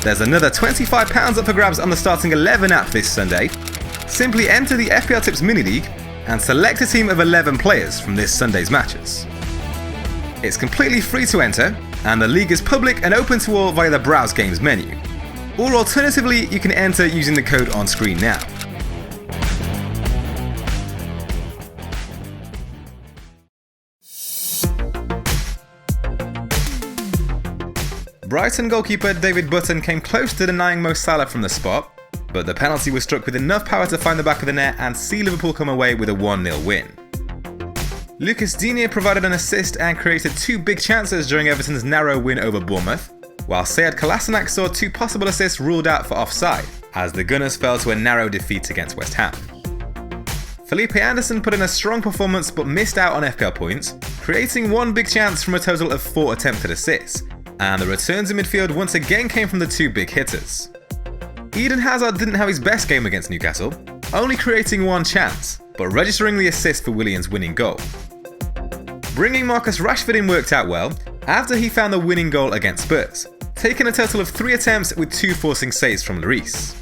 There's another £25 up for grabs on the Starting 11 app this Sunday. Simply enter the FPLtips mini league and select a team of 11 players from this Sunday's matches. It's completely free to enter, and the league is public and open to all via the Browse Games menu. Or alternatively, you can enter using the code on screen now. Brighton goalkeeper David Button came close to denying Mo Salah from the spot, but the penalty was struck with enough power to find the back of the net and see Liverpool come away with a 1-0 win. Lucas Digne provided an assist and created 2 big chances during Everton's narrow win over Bournemouth, while Sead Kolasinac saw 2 possible assists ruled out for offside, as the Gunners fell to a narrow defeat against West Ham. Felipe Anderson put in a strong performance but missed out on FPL points, creating 1 big chance from a total of 4 attempted assists, and the returns in midfield once again came from the 2 big hitters. Eden Hazard didn't have his best game against Newcastle, only creating 1 chance, but registering the assist for Willian's winning goal. Bringing Marcus Rashford in worked out well, after he found the winning goal against Spurs, taking a total of 3 attempts with 2 forcing saves from Lloris.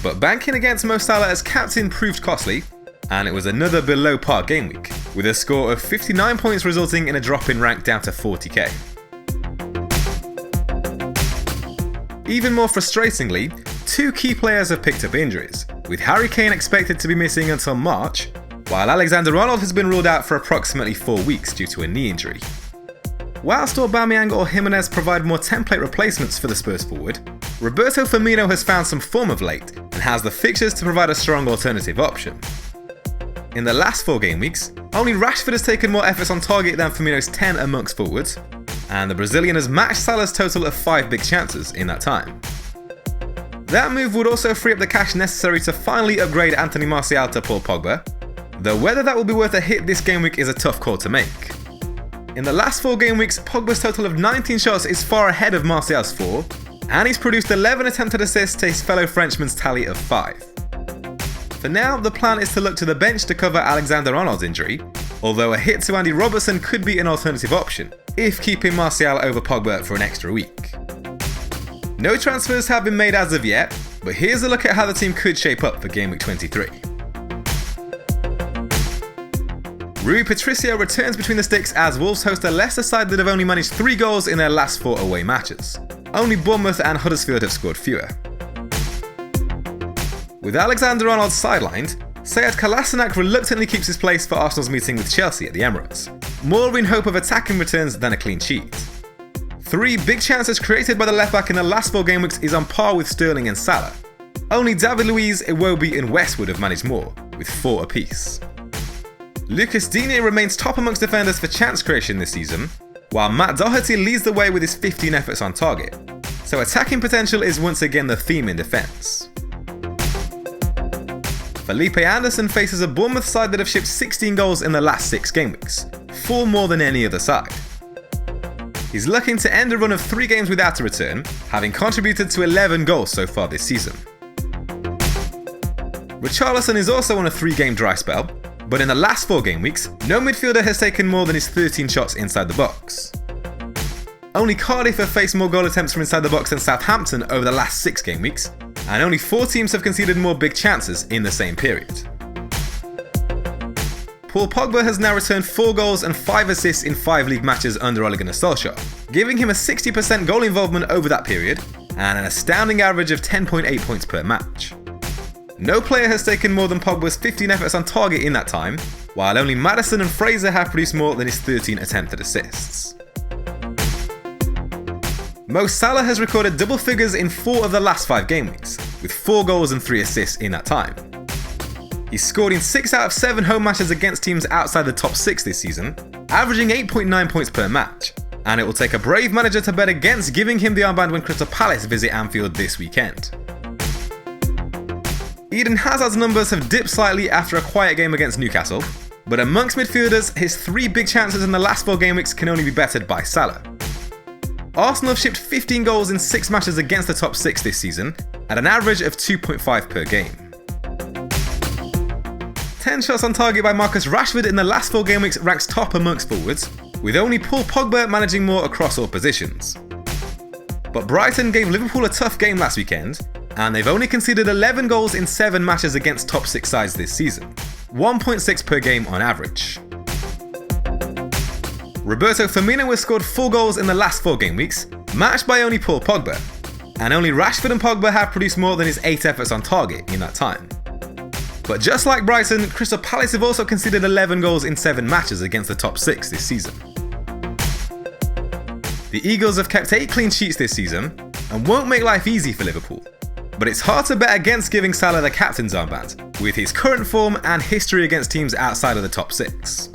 But banking against Mo Salah as captain proved costly, and it was another below par game week, with a score of 59 points resulting in a drop in rank down to 40k. Even more frustratingly, 2 key players have picked up injuries, with Harry Kane expected to be missing until March, while Alexander-Arnold has been ruled out for approximately 4 weeks due to a knee injury. Whilst Aubameyang or Jiménez provide more template replacements for the Spurs forward, Roberto Firmino has found some form of late and has the fixtures to provide a strong alternative option. In the last 4 game weeks, only Rashford has taken more efforts on target than Firmino's 10 amongst forwards, and the Brazilian has matched Salah's total of 5 big chances in that time. That move would also free up the cash necessary to finally upgrade Anthony Martial to Paul Pogba, though whether that will be worth a hit this game week is a tough call to make. In the last 4 game weeks, Pogba's total of 19 shots is far ahead of Martial's 4, and he's produced 11 attempted assists to his fellow Frenchman's tally of 5. For now, the plan is to look to the bench to cover Alexander-Arnold's injury, although a hit to Andy Robertson could be an alternative option, if keeping Martial over Pogba for an extra week. No transfers have been made as of yet, but here's a look at how the team could shape up for Gameweek 23. Rui Patricio returns between the sticks as Wolves host a Leicester side that have only managed 3 goals in their last 4 away matches. Only Bournemouth and Huddersfield have scored fewer. With Alexander-Arnold sidelined, Sead Kolasinac reluctantly keeps his place for Arsenal's meeting with Chelsea at the Emirates, more in hope of attacking returns than a clean sheet. 3 big chances created by the left-back in the last 4 game weeks is on par with Sterling and Salah. Only David Luiz, Iwobi and Westwood have managed more, with 4 apiece. Lucas Digne remains top amongst defenders for chance creation this season, while Matt Doherty leads the way with his 15 efforts on target, so attacking potential is once again the theme in defence. Felipe Anderson faces a Bournemouth side that have shipped 16 goals in the last 6 game weeks, 4 more than any other side. He's looking to end a run of 3 games without a return, having contributed to 11 goals so far this season. Richarlison is also on a 3-game dry spell, but in the last 4 game weeks, no midfielder has taken more than his 13 shots inside the box. Only Cardiff have faced more goal attempts from inside the box than Southampton over the last 6 game weeks, and only 4 teams have conceded more big chances in the same period. Paul Pogba has now returned 4 goals and 5 assists in 5 league matches under Ole Gunnar Solskjaer, giving him a 60% goal involvement over that period and an astounding average of 10.8 points per match. No player has taken more than Pogba's 15 efforts on target in that time, while only Maddison and Fraser have produced more than his 13 attempted assists. Mo Salah has recorded double figures in 4 of the last 5 game weeks, with 4 goals and 3 assists in that time. He's scored in 6 out of 7 home matches against teams outside the top 6 this season, averaging 8.9 points per match, and it will take a brave manager to bet against giving him the armband when Crystal Palace visit Anfield this weekend. Eden Hazard's numbers have dipped slightly after a quiet game against Newcastle, but amongst midfielders, his 3 big chances in the last 4 game weeks can only be bettered by Salah. Arsenal have shipped 15 goals in 6 matches against the top 6 this season, at an average of 2.5 per game. 10 shots on target by Marcus Rashford in the last 4 game weeks ranks top amongst forwards, with only Paul Pogba managing more across all positions. But Brighton gave Liverpool a tough game last weekend, and they've only conceded 11 goals in 7 matches against top 6 sides this season, 1.6 per game on average. Roberto Firmino has scored 4 goals in the last 4 game weeks, matched by only Paul Pogba, and only Rashford and Pogba have produced more than his 8 efforts on target in that time. But just like Brighton, Crystal Palace have also conceded 11 goals in 7 matches against the top 6 this season. The Eagles have kept 8 clean sheets this season and won't make life easy for Liverpool. But it's hard to bet against giving Salah the captain's armband, with his current form and history against teams outside of the top 6.